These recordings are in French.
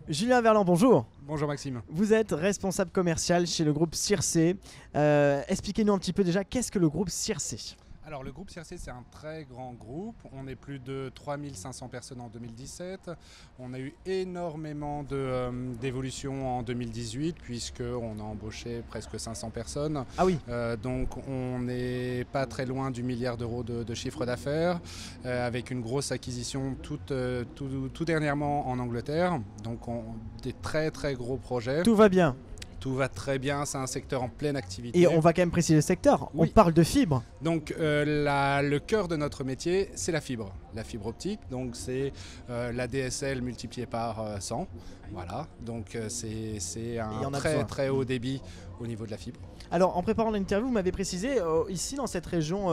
Julien Verland, bonjour. Bonjour Maxime. Vous êtes responsable commercial chez le groupe Circe. Expliquez-nous un petit peu déjà, qu'est-ce que le groupe Circe? Alors le groupe Circe, c'est un très grand groupe. On est plus de 3500 personnes en 2017. On a eu énormément d'évolutions en 2018 puisqu'on a embauché presque 500 personnes. Ah oui. Donc on n'est pas très loin du milliard d'euros de chiffre d'affaires avec une grosse acquisition tout dernièrement en Angleterre. Donc des très très gros projets. Tout va bien. Tout va très bien, c'est un secteur en pleine activité. Et on va quand même préciser le secteur. Oui. On parle de fibre. Donc le cœur de notre métier, c'est la fibre optique. Donc c'est la DSL multipliée par 100. Voilà, donc c'est un très haut débit au niveau de la fibre. Alors en préparant l'interview, vous m'avez précisé, ici dans cette région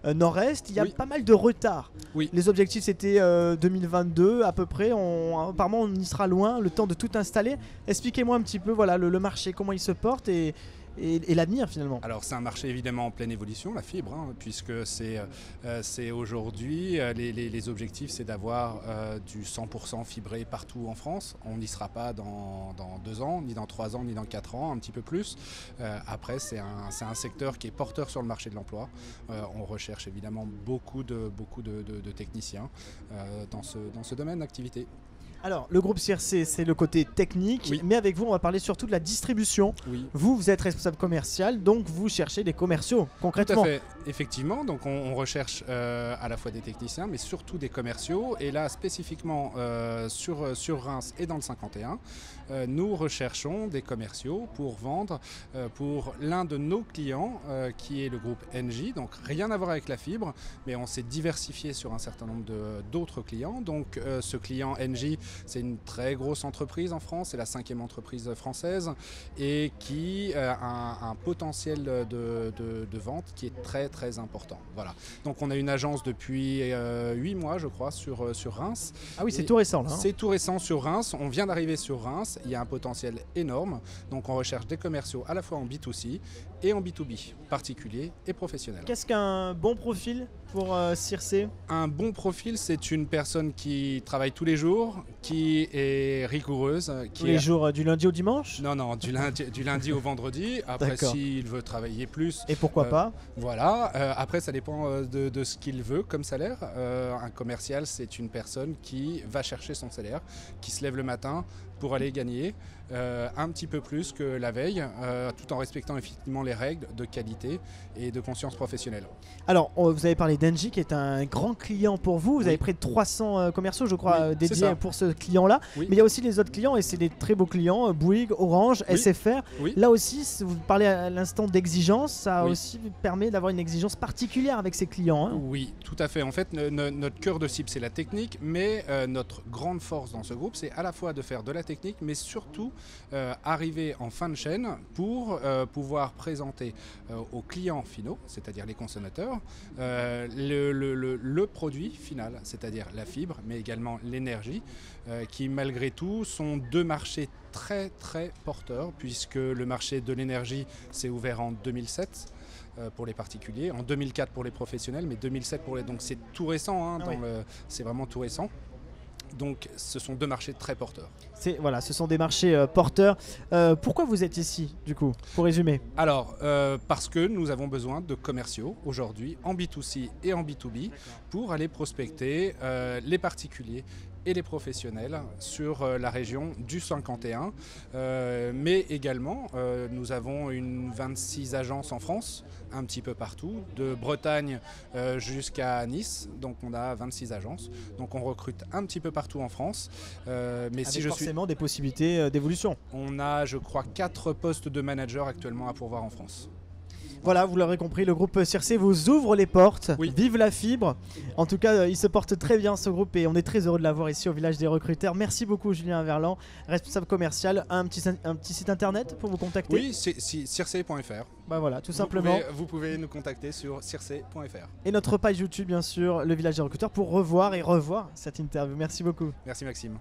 nord-est, il y a pas mal de retard. Oui. Les objectifs c'était 2022 à peu près, apparemment on y sera loin, le temps de tout installer. Expliquez-moi un petit peu voilà, le marché, comment il se porte et l'avenir finalement. Alors c'est un marché évidemment en pleine évolution, la fibre, puisque c'est aujourd'hui, les objectifs c'est d'avoir du 100% fibré partout en France. On n'y sera pas dans 2 ans, ni dans 3 ans, ni dans 4 ans, un petit peu plus. Après c'est un secteur qui est porteur sur le marché de l'emploi. On recherche évidemment beaucoup de techniciens dans ce domaine d'activité. Alors, le groupe Circe, c'est le côté technique, oui. Mais avec vous, on va parler surtout de la distribution. Oui. Vous êtes responsable commercial, donc vous cherchez des commerciaux, concrètement. Tout à fait, effectivement. Donc on recherche à la fois des techniciens, mais surtout des commerciaux. Et là, spécifiquement sur Reims et dans le 51, nous recherchons des commerciaux pour vendre pour l'un de nos clients, qui est le groupe Engie. Donc rien à voir avec la fibre, mais on s'est diversifié sur un certain nombre d'autres clients. Donc ce client Engie, c'est une très grosse entreprise en France, c'est la 5e entreprise française et qui a un potentiel de vente qui est très très important. Voilà. Donc on a une agence depuis 8 mois je crois sur Reims. Ah oui, c'est tout récent là. C'est tout récent sur Reims, on vient d'arriver sur Reims, il y a un potentiel énorme. Donc on recherche des commerciaux à la fois en B2C et en B2B, particuliers et professionnels. Qu'est-ce qu'un bon profil pour Circe? Un bon profil, c'est une personne qui travaille tous les jours, qui est rigoureuse. Tous les jours du lundi au dimanche? Non, du lundi au vendredi. Après, s'il veut travailler plus... Et pourquoi pas? Voilà. Après, ça dépend de ce qu'il veut comme salaire. Un commercial, c'est une personne qui va chercher son salaire, qui se lève le matin pour aller gagner un petit peu plus que la veille, tout en respectant effectivement les règles de qualité et de conscience professionnelle. Alors, vous avez parlé d'Engie qui est un grand client pour vous. Vous avez près de 300 commerciaux, je crois, dédiés pour ce client-là. Oui. Mais il y a aussi les autres clients et c'est des très beaux clients, Bouygues, Orange, SFR. Oui. Là aussi, vous parlez à l'instant d'exigence, ça aussi permet d'avoir une exigence particulière avec ces clients. Oui, tout à fait. En fait, notre cœur de cible, c'est la technique, mais notre grande force dans ce groupe, c'est à la fois de faire de la technique, mais surtout arriver en fin de chaîne pour pouvoir présenter aux clients finaux, c'est-à-dire les consommateurs, le produit final, c'est-à-dire la fibre, mais également l'énergie, qui malgré tout sont 2 marchés très très porteurs, puisque le marché de l'énergie s'est ouvert en 2007 pour les particuliers, en 2004 pour les professionnels, mais 2007 pour les... Donc c'est tout récent, c'est vraiment tout récent. Donc ce sont 2 marchés très porteurs. Voilà, ce sont des marchés porteurs. Pourquoi vous êtes ici, du coup, pour résumer? Alors, parce que nous avons besoin de commerciaux aujourd'hui, en B2C et en B2B, pour aller prospecter les particuliers et les professionnels sur la région du 51. Mais également, nous avons 26 agences en France, un petit peu partout, de Bretagne jusqu'à Nice. Donc on a 26 agences. Donc on recrute un petit peu partout en France. Mais si forcément des possibilités d'évolution. On a, je crois, 4 postes de manager actuellement à pourvoir en France. Voilà, vous l'aurez compris, le groupe Circe vous ouvre les portes. Oui. Vive la fibre. En tout cas, il se porte très bien ce groupe et on est très heureux de l'avoir ici au village des recruteurs. Merci beaucoup Julien Verland, responsable commercial. Un petit site internet pour vous contacter? Oui, c'est circe.fr. Bah voilà, tout simplement. Vous pouvez nous contacter sur circe.fr. Et notre page YouTube bien sûr, le village des recruteurs, pour revoir cette interview. Merci beaucoup. Merci Maxime.